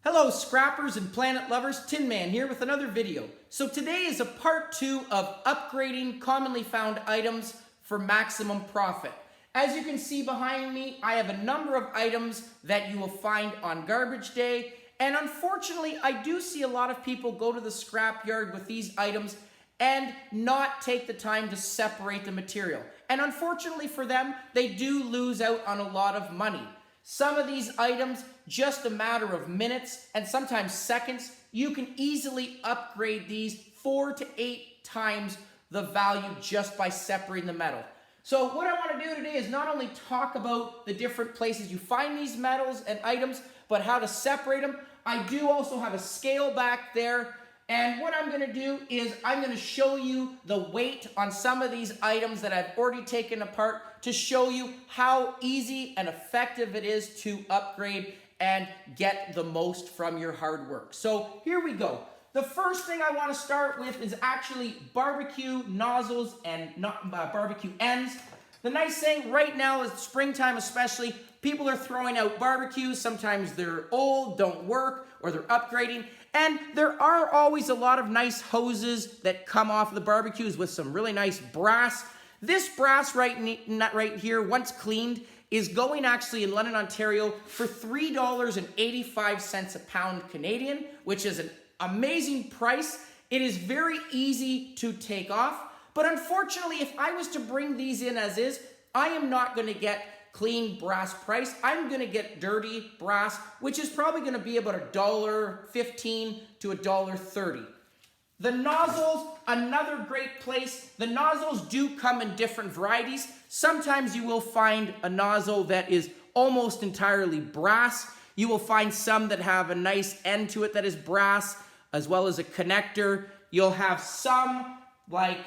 Hello scrappers and planet lovers, Tin Man here with another video. So today is a part 2 of upgrading commonly found items for maximum profit. As you can see behind me, I have a number of items that you will find on garbage day, and unfortunately I do see a lot of people go to the scrap yard with these items and not take the time to separate the material. And unfortunately for them, they do lose out on a lot of money. Some of these items, just a matter of minutes and sometimes seconds, you can easily upgrade these 4 to 8 times the value just by separating the metal. So what I want to do today is not only talk about the different places you find these metals and items, but how to separate them. I do also have a scale back there. And what I'm going to do is I'm going to show you the weight on some of these items that I've already taken apart to show you how easy and effective it is to upgrade and get the most from your hard work. So here we go. The first thing I want to start with is actually barbecue nozzles and barbecue ends. The nice thing right now is springtime especially, people are throwing out barbecues. Sometimes they're old, don't work, or they're upgrading. And there are always a lot of nice hoses that come off the barbecues with some really nice brass. This brass right here, once cleaned, is going actually in London, Ontario for $3.85 a pound Canadian, which is an amazing price. It is very easy to take off. But unfortunately, if I was to bring these in as is, I am not going to get clean brass price. I'm going to get dirty brass, which is probably going to be about $1.15 to $1.30. The nozzles, another great place. The nozzles do come in different varieties. Sometimes you will find a nozzle that is almost entirely brass. You will find some that have a nice end to it that is brass, as well as a connector. You'll have some like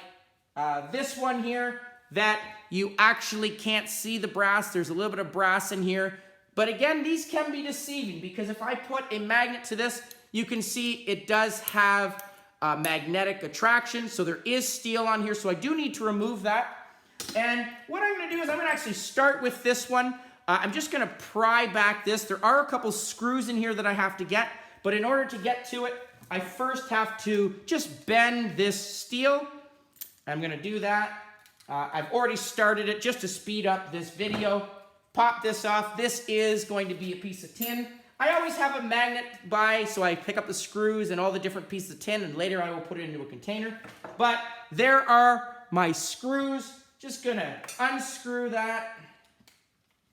this one here that you actually can't see the brass. There's a little bit of brass in here. But again, these can be deceiving because if I put a magnet to this, you can see it does have magnetic attraction. So there is steel on here. So I do need to remove that. And what I'm going to do is I'm going to actually start with this one. I'm just going to pry back this. There are a couple screws in here that I have to get. But in order to get to it, I first have to just bend this steel. I'm going to do that. I've already started it just to speed up this video. Pop this off. This is going to be a piece of tin. I always have a magnet by, so I pick up the screws and all the different pieces of tin, and later I will put it into a container. But there are my screws. Just going to unscrew that.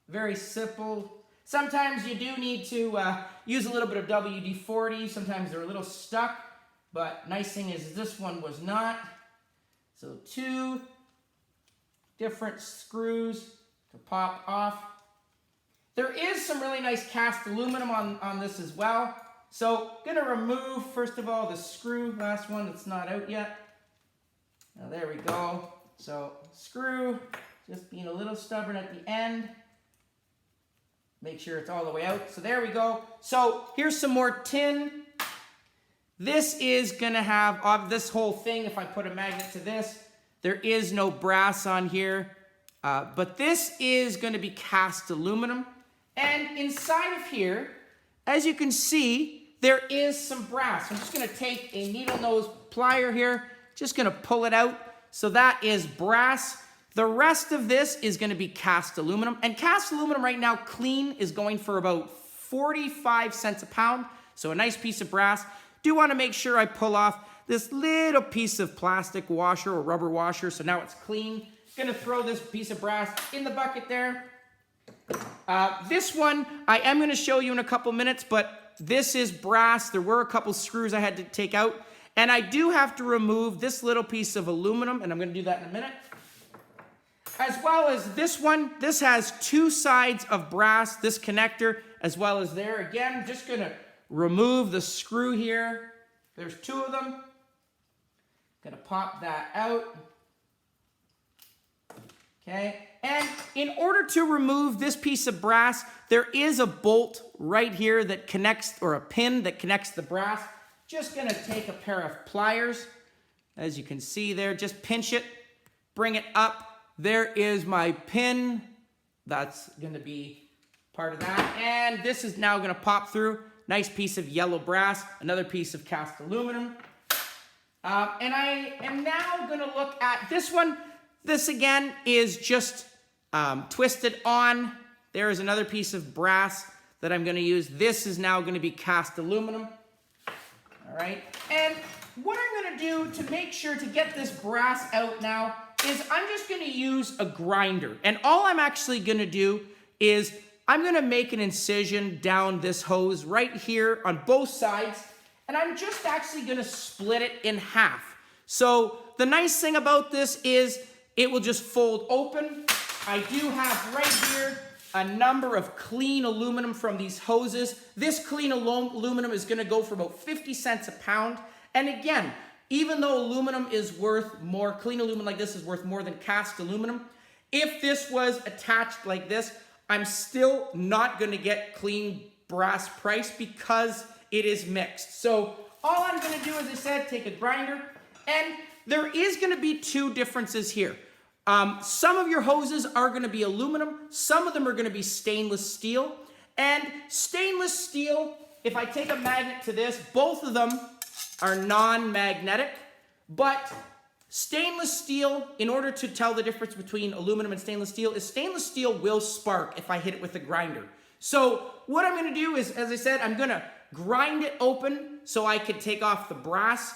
Very simple. Sometimes you do need to use a little bit of WD-40. Sometimes they're a little stuck, but nice thing is this one was not. So 2 different screws to pop off. There is some really nice cast aluminum on this as well. So I'm going to remove, first of all, the screw, last one that's not out yet. Now there we go. So screw, just being a little stubborn at the end. Make sure it's all the way out. So there we go. So here's some more tin. This is going to have this whole thing. If I put a magnet to this, there is no brass on here. But this is going to be cast aluminum. And inside of here, as you can see, there is some brass. I'm just going to take a needle nose plier here. Just going to pull it out. So that is brass. The rest of this is going to be cast aluminum. And cast aluminum right now, clean, is going for about 45 cents a pound. So a nice piece of brass. Do want to make sure I pull off this little piece of plastic washer or rubber washer. So now it's clean. Going to throw this piece of brass in the bucket there. This one I am going to show you in a couple minutes, but this is brass. There were a couple screws I had to take out. And I do have to remove this little piece of aluminum, and I'm going to do that in a minute. As well as this one, this has 2 sides of brass, this connector, as well as there. Again, I'm just going to remove the screw here. There's 2 of them. Going to pop that out. Okay. And in order to remove this piece of brass, there is a bolt right here that connects, or a pin that connects the brass. Just going to take a pair of pliers. As you can see there, just pinch it, bring it up. There is my pin. That's going to be part of that. And this is now going to pop through. Nice piece of yellow brass, another piece of cast aluminum. And I am now going to look at this one. This again is just twisted on. There is another piece of brass that I'm going to use. This is now going to be cast aluminum. All right. And what I'm going to do to make sure to get this brass out now is I'm just going to use a grinder. And all I'm actually going to do is I'm going to make an incision down this hose right here on both sides. And I'm just actually going to split it in half. So the nice thing about this is it will just fold open. I do have right here a number of clean aluminum from these hoses. This clean aluminum is going to go for about 50 cents a pound. And again, even though aluminum is worth more, clean aluminum like this is worth more than cast aluminum, if this was attached like this, I'm still not going to get clean brass price because it is mixed. So all I'm going to do, as I said, take a grinder, and there is going to be two differences here. Some of your hoses are going to be aluminum. Some of them are going to be stainless steel. And stainless steel, if I take a magnet to this, both of them are non-magnetic. But stainless steel, in order to tell the difference between aluminum and stainless steel will spark if I hit it with a grinder. So what I'm going to do is, as I said, I'm going to grind it open so I can take off the brass.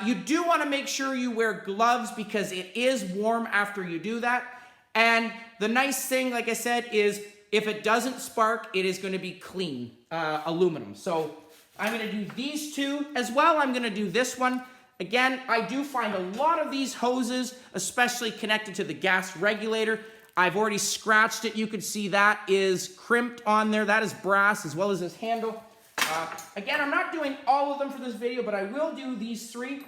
You do want to make sure you wear gloves because it is warm after you do that. And the nice thing, like I said, is if it doesn't spark, it is going to be clean aluminum. So I'm going to do these two as well. I'm going to do this one. Again, I do find a lot of these hoses, especially connected to the gas regulator. I've already scratched it. You can see that is crimped on there. That is brass as well as this handle. Again, I'm not doing all of them for this video, but I will do these three.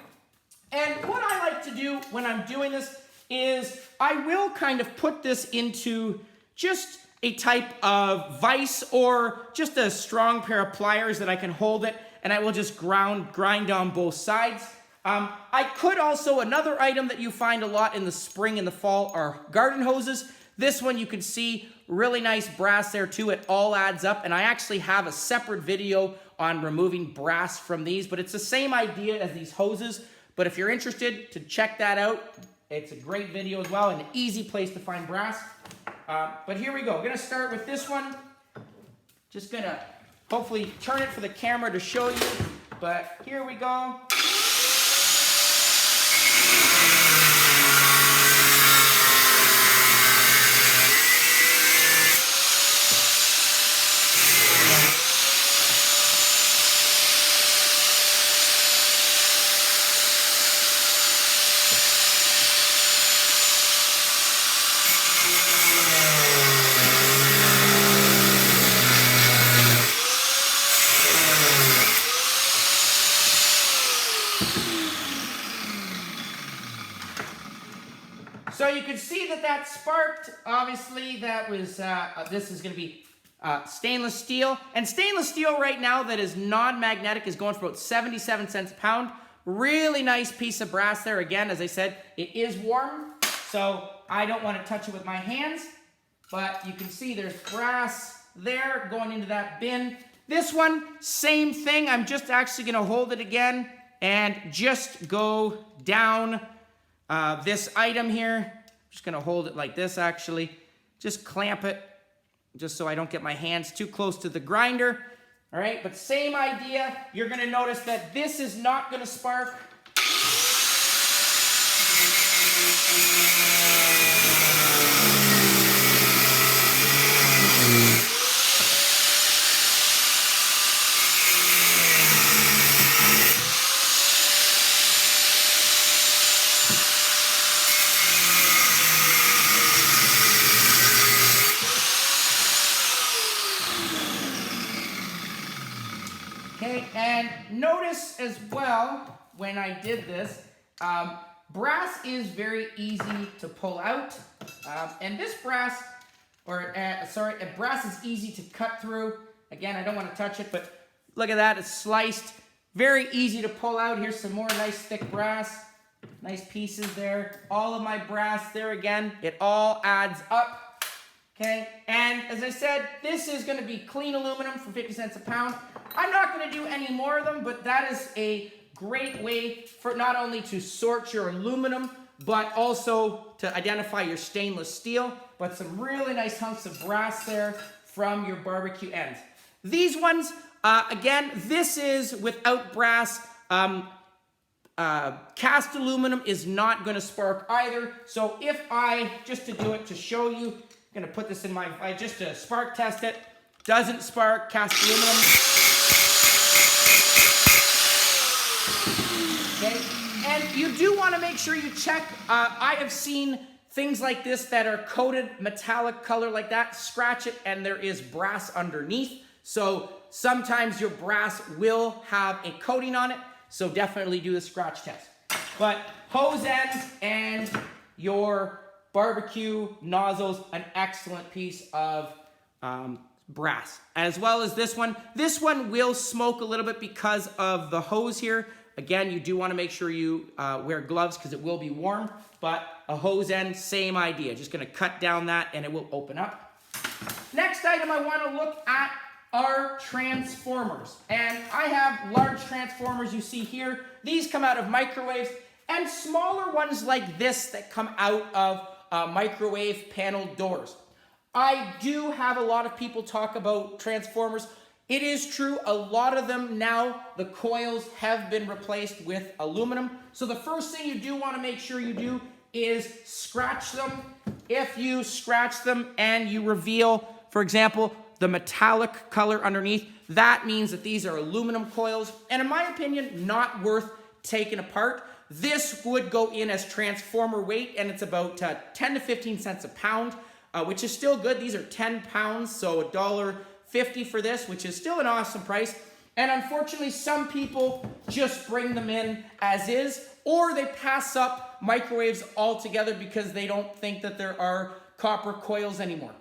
And what I like to do when I'm doing this is I will kind of put this into just a type of vise or just a strong pair of pliers that I can hold it, and I will just grind on both sides. I could also, another item that you find a lot in the spring and the fall are garden hoses. This one you can see really nice brass there too. It all adds up, and I actually have a separate video on removing brass from these, but it's the same idea as these hoses. But if you're interested to check that out, it's a great video as well and an easy place to find brass. But here we go. We're going to start with this one. Just going to hopefully turn it for the camera to show you, but here we go. So you can see that that sparked. Obviously, that was, this is going to be stainless steel. And stainless steel right now that is non-magnetic is going for about 77 cents a pound. Really nice piece of brass there. Again, as I said, it is warm, so I don't want to touch it with my hands. But you can see there's brass there going into that bin. This one, same thing. I'm just actually going to hold it again and just go down this item here. I'm just going to hold it like this, actually. Just clamp it, just so I don't get my hands too close to the grinder. All right, but same idea. You're going to notice that this is not going to spark. Okay, and notice as well, when I did this, brass is very easy to pull out. And this brass, brass is easy to cut through. Again, I don't want to touch it, but look at that, it's sliced. Very easy to pull out. Here's some more nice thick brass. Nice pieces there. All of my brass there again. It all adds up. Okay, and as I said, this is going to be clean aluminum for 50 cents a pound. I'm not going to do any more of them, but that is a great way for not only to sort your aluminum, but also to identify your stainless steel, but some really nice hunks of brass there from your barbecue ends. These ones, again, this is without brass. Cast aluminum is not going to spark either. So if I, just to do it to show you, I'm going to put this in my, just to spark test it, doesn't spark cast aluminum. Okay, and you do want to make sure you check. I have seen things like this that are coated metallic color like that, scratch it and there is brass underneath. So sometimes your brass will have a coating on it. So definitely do the scratch test. But hose ends and your barbecue nozzles, an excellent piece of brass. As well as this one. This one will smoke a little bit because of the hose here. Again, you do want to make sure you wear gloves because it will be warm. But a hose end, same idea. Just going to cut down that and it will open up. Next item I want to look at are transformers. And I have large transformers you see here. These come out of microwaves and smaller ones like this that come out of microwave panel doors. I do have a lot of people talk about transformers. It is true, a lot of them now, the coils have been replaced with aluminum. So the first thing you do want to make sure you do is scratch them. If you scratch them and you reveal, for example, the metallic color underneath, that means that these are aluminum coils. And in my opinion, not worth taking apart. This would go in as transformer weight, and it's about 10 to 15 cents a pound, which is still good. These are 10 pounds, so $1.50 for this, which is still an awesome price. And unfortunately, some people just bring them in as is, or they pass up microwaves altogether because they don't think that there are copper coils anymore.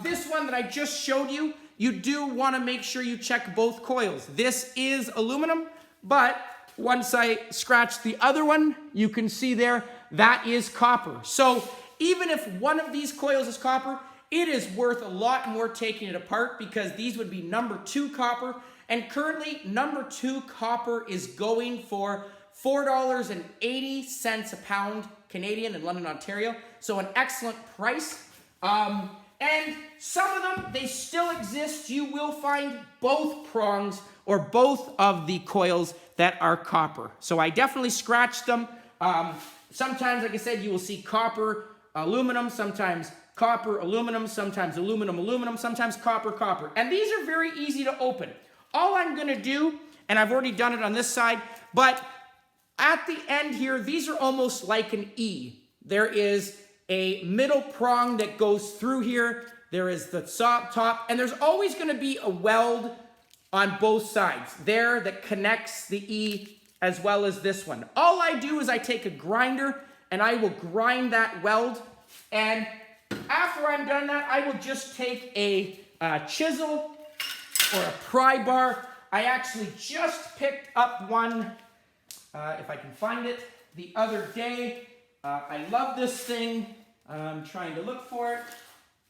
This one that I just showed you, you do want to make sure you check both coils. This is aluminum, but once I scratch the other one, you can see there, that is copper. So even if one of these coils is copper, it is worth a lot more taking it apart because these would be number 2 copper. And currently, number 2 copper is going for $4.80 a pound Canadian in London, Ontario. So an excellent price. And some of them, they still exist. You will find both prongs or both of the coils that are copper. So I definitely scratched them. Sometimes, like I said, you will see copper, aluminum, sometimes copper, aluminum, sometimes aluminum, aluminum, sometimes copper, copper. And these are very easy to open. All I'm going to do, and I've already done it on this side, but at the end here, these are almost like an E. There is a middle prong that goes through here. There is the top, and there's always going to be a weld on both sides there that connects the E as well as this one. All I do is I take a grinder and I will grind that weld, and after I'm done that, I will just take a chisel or a pry bar. I actually just picked up one, if I can find it, the other day. I love this thing. I'm trying to look for it.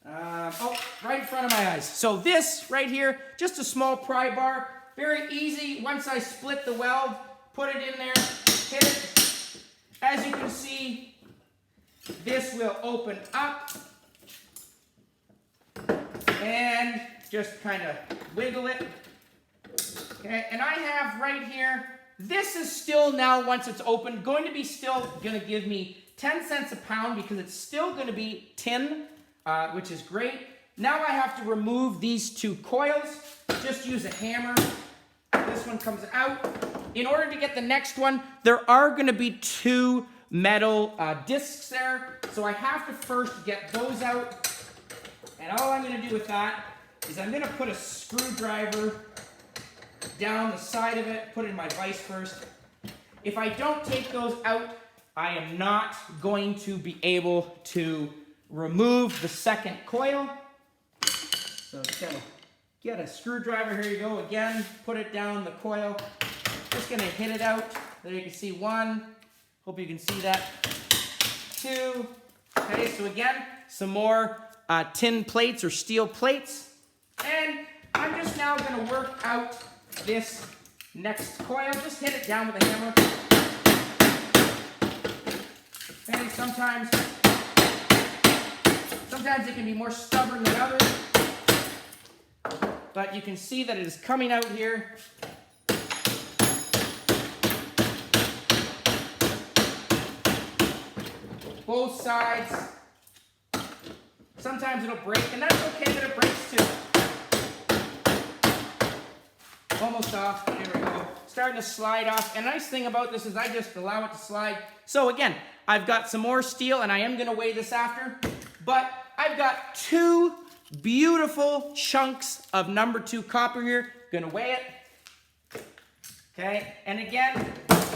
Oh, right in front of my eyes. So this right here, just a small pry bar. Very easy. Once I split the weld, put it in there, hit it. As you can see, this will open up. And just kind of wiggle it. Okay, and I have right here, this is still now, once it's open, going to be still going to give me 10 cents a pound because it's still going to be tin, which is great. Now I have to remove these 2 coils. Just use a hammer. This one comes out. In order to get the next one, there are going to be 2 metal discs there. So I have to first get those out. And all I'm going to do with that is I'm going to put a screwdriver down the side of it, put it in my vise first. If I don't take those out, I am not going to be able to remove the second coil. So get a screwdriver, here you go again, put it down the coil. Just gonna hit it out. There you can see 1, hope you can see that. 2, okay, so again, some more tin plates or steel plates. And I'm just now going to work out this next coil. Just hit it down with a hammer. And sometimes it can be more stubborn than others. But you can see that it is coming out here. Both sides. Sometimes it'll break, and that's okay that it breaks too. Almost off. There we go. Starting to slide off. And the nice thing about this is I just allow it to slide. So again, I've got some more steel, and I am going to weigh this after. But I've got 2 beautiful chunks of number 2 copper here. Going to weigh it. Okay. And again,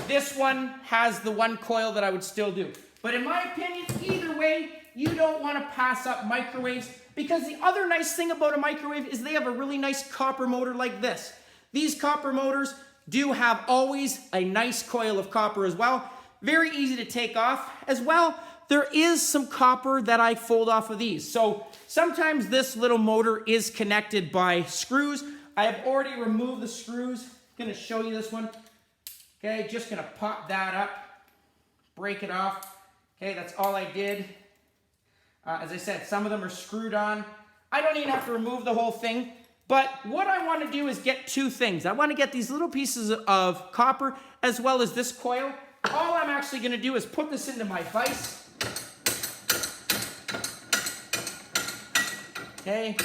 this one has the 1 coil that I would still do. But in my opinion, either way, you don't want to pass up microwaves, because the other nice thing about a microwave is they have a really nice copper motor like this. These copper motors do have always a nice coil of copper as well. Very easy to take off. As well, there is some copper that I fold off of these. So sometimes this little motor is connected by screws. I have already removed the screws. I'm going to show you this one. Okay, just going to pop that up, break it off. Okay, that's all I did. As I said, some of them are screwed on. I don't even have to remove the whole thing. But what I want to do is get 2 things. I want to get these little pieces of copper as well as this coil. All I'm actually going to do is put this into my vise. Okay.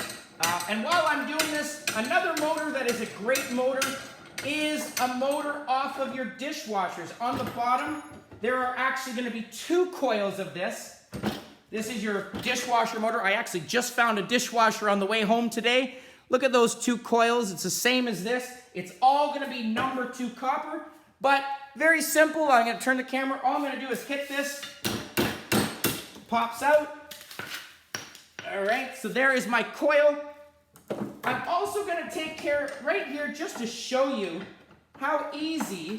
And while I'm doing this, another motor that is a great motor is a motor off of your dishwashers. On the bottom, there are actually going to be 2 coils of this. This is your dishwasher motor. I actually just found a dishwasher on the way home today. Look at those 2 coils. It's the same as this. It's all going to be number 2 copper, but very simple. I'm going to turn the camera. All I'm going to do is hit this. Pops out. All right, so there is my coil. I'm also going to take care right here just to show you how easy.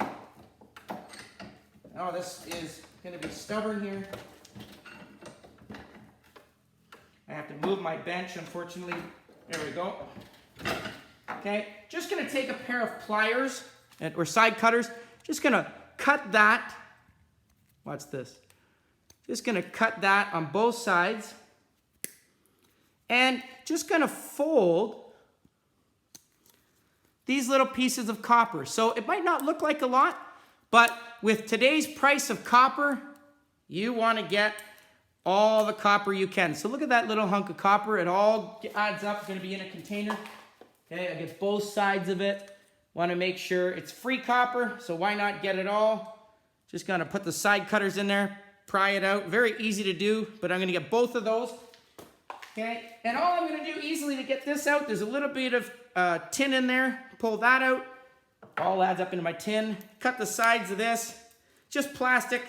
Oh, this is going to be stubborn here. I have to move my bench, unfortunately. There we go. Okay, just going to take a pair of pliers or side cutters. Just going to cut that. Watch this. Just going to cut that on both sides. And just going to fold these little pieces of copper. So it might not look like a lot, but with today's price of copper, you want to get all the copper you can. So look at that little hunk of copper. It all adds up. It's going to be in a container. Okay, I get both sides of it. Want to make sure it's free copper, so why not get it all? Just going to put the side cutters in there, pry it out. Very easy to do, but I'm going to get both of those. Okay, and all I'm going to do easily to get this out, there's a little bit of tin in there. Pull that out. All adds up into my tin. Cut the sides of this. Just plastic.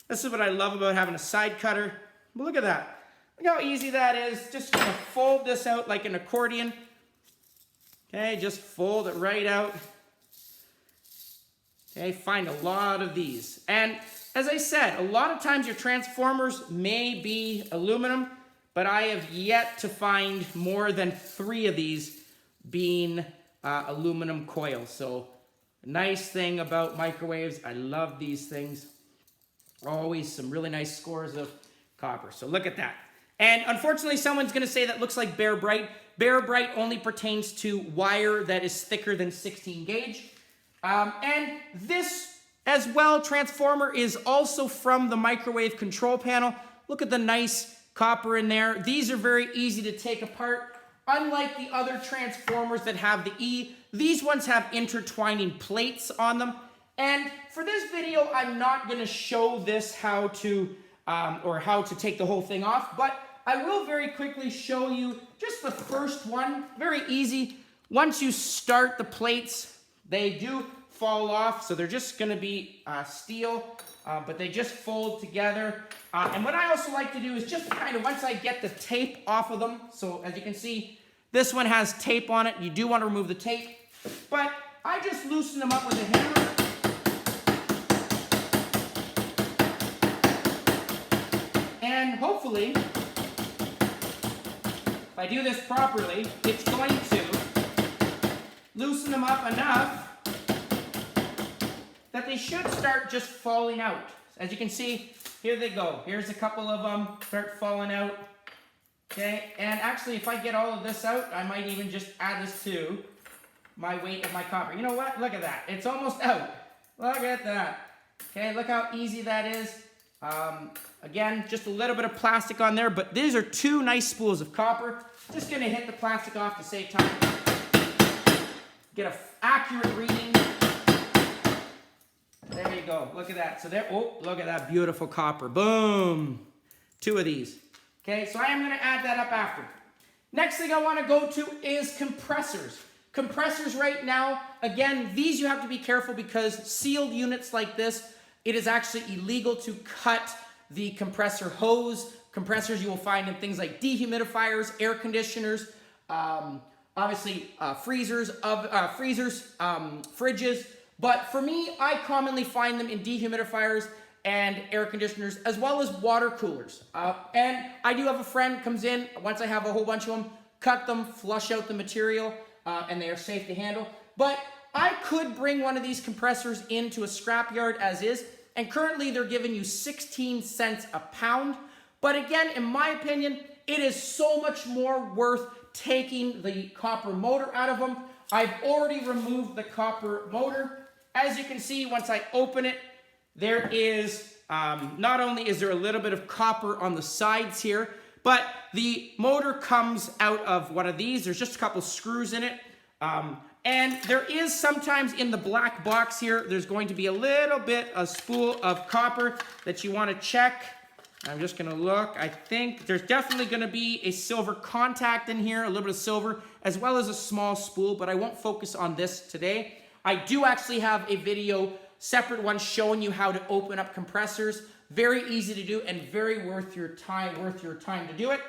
This is what I love about having a side cutter. But look at that. Look how easy that is. Just going to fold this out like an accordion. Okay, just fold it right out. Okay, find a lot of these. And as I said, a lot of times your transformers may be aluminum, but I have yet to find more than 3 of these being aluminum coils. So nice thing about microwaves, I love these things. Always some really nice scores of copper. So look at that. And unfortunately, someone's going to say that looks like Bare Bright. Bare Bright only pertains to wire that is thicker than 16 gauge. And this as well, transformer, is also from the microwave control panel. Look at the nice copper in there. These are very easy to take apart. Unlike the other transformers that have the E, these ones have intertwining plates on them. And for this video, I'm not going to show this how to take the whole thing off, but I will very quickly show you just the first one. Very easy. Once you start the plates, they do fall off, so they're just going to be steel, but they just fold together. And what I also like to do is just kind of, once I get the tape off of them, so as you can see, this one has tape on it. You do want to remove the tape, but I just loosen them up with a hammer. And hopefully, if I do this properly, it's going to loosen them up enough that they should start just falling out. As you can see, here they go. Here's a couple of them start falling out. Okay, and actually if I get all of this out, I might even just add this to my weight of my copper. You know what? Look at that. It's almost out. Look at that. Okay, look how easy that is. Again, just a little bit of plastic on there, but these are 2 nice spools of copper. Just gonna hit the plastic off to save time. Get an accurate reading. There you go. Look at that. So there, oh, look at that beautiful copper. Boom. 2 of these. Okay, so I am gonna add that up after. Next thing I wanna go to is compressors. Compressors right now, again, these you have to be careful because sealed units like this, it is actually illegal to cut the compressor hose. Compressors you will find in things like dehumidifiers, air conditioners, obviously freezers, fridges. But for me, I commonly find them in dehumidifiers and air conditioners, as well as water coolers. And I do have a friend comes in, once I have a whole bunch of them, cut them, flush out the material, and they are safe to handle. But I could bring one of these compressors into a scrapyard as is, and currently they're giving you 16 cents a pound. But again, in my opinion, it is so much more worth taking the copper motor out of them. I've already removed the copper motor. As you can see, once I open it, there is, not only is there a little bit of copper on the sides here, but the motor comes out of one of these. There's just a couple screws in it. And there is sometimes in the black box here, there's going to be a little bit, a spool of copper that you want to check. I'm just going to look. I think there's definitely going to be a silver contact in here, a little bit of silver, as well as a small spool, but I won't focus on this today. I do actually have a video, separate one, showing you how to open up compressors. Very easy to do and very worth your time to do it.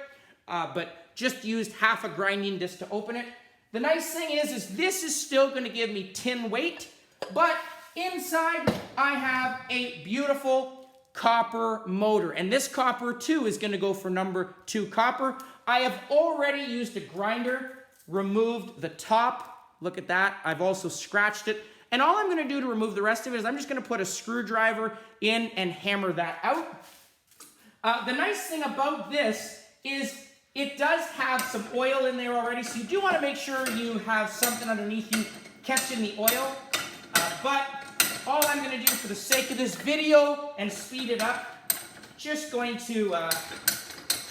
But just used half a grinding disc to open it. The nice thing is this is still going to give me tin weight, but inside I have a beautiful copper motor, and this copper too is going to go for number 2 copper. I have already used a grinder, removed the top. Look at that. I've also scratched it, and all I'm going to do to remove the rest of it is I'm just going to put a screwdriver in and hammer that out. The nice thing about this is it does have some oil in there already, so you do want to make sure you have something underneath you catching the oil. But all I'm going to do for the sake of this video and speed it up, just going to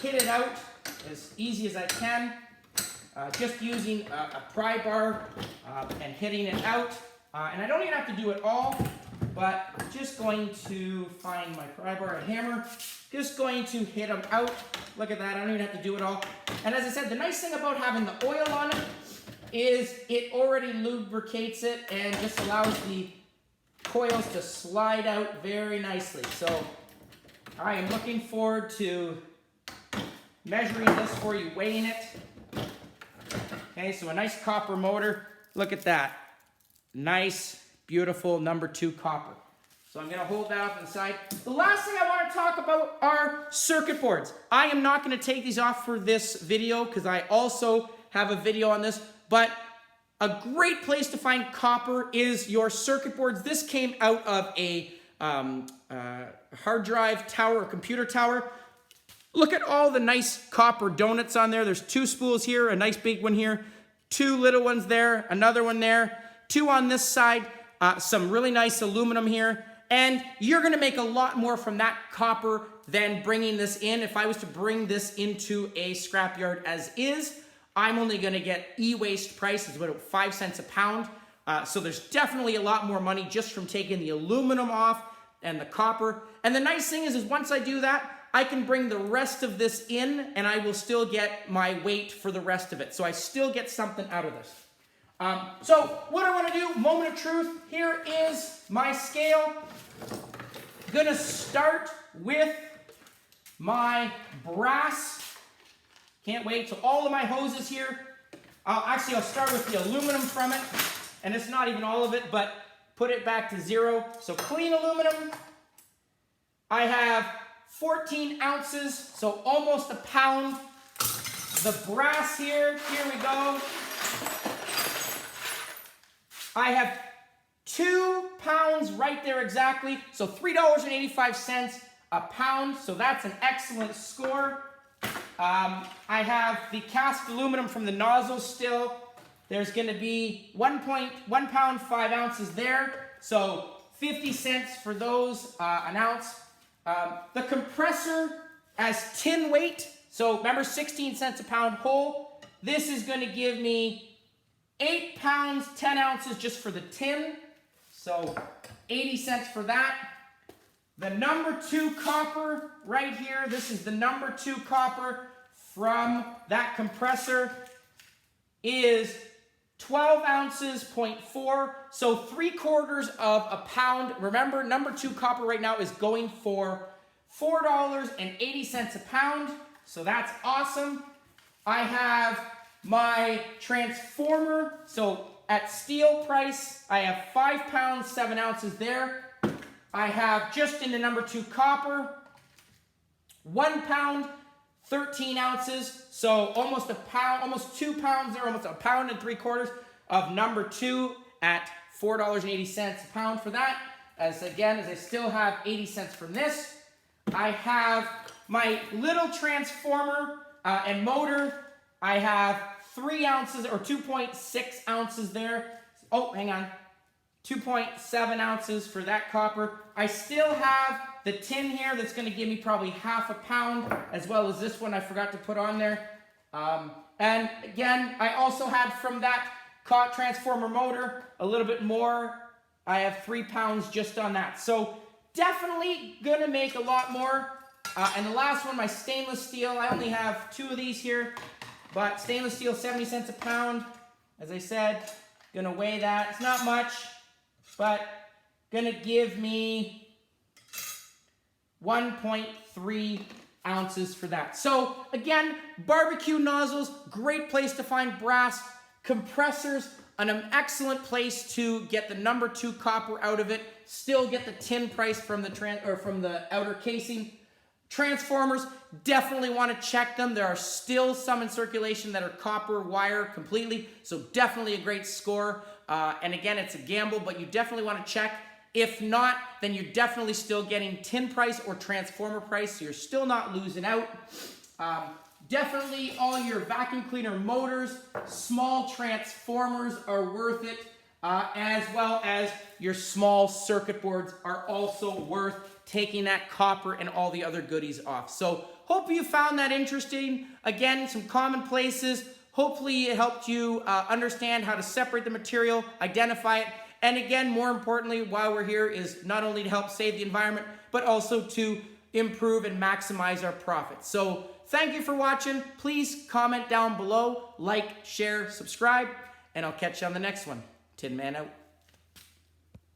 hit it out as easy as I can. Just using a pry bar and hitting it out. And I don't even have to do it all, but just going to find my pry bar and hammer. Just going to hit them out. Look at that, I don't even have to do it all. And as I said, the nice thing about having the oil on it is it already lubricates it and just allows the coils to slide out very nicely. So I am looking forward to measuring this for you, weighing it. Okay, so a nice copper motor. Look at that. Nice, beautiful number 2 copper. So I'm going to hold that up inside. The last thing I want to talk about are circuit boards. I am not going to take these off for this video because I also have a video on this. But a great place to find copper is your circuit boards. This came out of a hard drive tower, a computer tower. Look at all the nice copper donuts on there. There's 2 spools here, a nice big one here, 2 little ones there, another one there, 2 on this side, some really nice aluminum here. And you're going to make a lot more from that copper than bringing this in. If I was to bring this into a scrapyard as is, I'm only going to get e-waste price. It's about 5 cents a pound. So there's definitely a lot more money just from taking the aluminum off and the copper. And the nice thing is once I do that, I can bring the rest of this in and I will still get my weight for the rest of it. So I still get something out of this. So what I want to do, moment of truth, here is my scale. Gonna start with my brass. Can't wait. So all of my hoses here. I'll start with the aluminum from it. And it's not even all of it, but put it back to 0. So clean aluminum. I have 14 ounces, so almost a pound. The brass here we go. I have 2 pounds right there exactly. So $3.85 a pound. So that's an excellent score. I have the cast aluminum from the nozzle still. There's going to be 1 pound 5 ounces there. So 50 cents for those an ounce. The compressor as tin weight. So remember, 16 cents a pound whole. This is going to give me 8 pounds 10 ounces just for the tin. So 80 cents for that. The number 2 copper right here. This is the number 2 copper from that compressor is 12 ounces, 0.4. So 3/4 of a pound. Remember, number 2 copper right now is going for $4.80 a pound. So that's awesome. I have my transformer. So at steel price, I have 5 pounds, 7 ounces there. I have just in the number 2 copper, 1 pound, 13 ounces. So almost a pound, almost 2 pounds there, almost 1 3/4 pounds of number 2 at $4.80 a pound for that. As I still have 80 cents from this. I have my little transformer and motor. I have 3 ounces or 2.6 ounces there. Oh, hang on. 2.7 ounces for that copper. I still have the tin here that's going to give me probably half a pound, as well as this one I forgot to put on there. And again, I also had from that transformer motor a little bit more. I have 3 pounds just on that. So definitely going to make a lot more. And the last one, my stainless steel. I only have 2 of these here, but stainless steel, 70 cents a pound. As I said, going to weigh that. It's not much, but going to give me 1.3 ounces for that. So again, BBQ Nozzles, great place to find brass. Compressors, an excellent place to get the number 2 copper out of it. Still get the tin price from the outer casing. Transformers, definitely want to check them. There are still some in circulation that are copper wire completely, so definitely a great score. And again, it's a gamble, but you definitely want to check. If not, then you're definitely still getting tin price or transformer price, so you're still not losing out. Definitely all your vacuum cleaner motors, small transformers are worth it, as well as your small circuit boards are also worth taking that copper and all the other goodies off. So hope you found that interesting. Again, some commonplaces. Hopefully it helped you understand how to separate the material, identify it, and again, more importantly, while we're here is not only to help save the environment, but also to improve and maximize our profits. So thank you for watching. Please comment down below, like, share, subscribe, and I'll catch you on the next one. Tin Man out.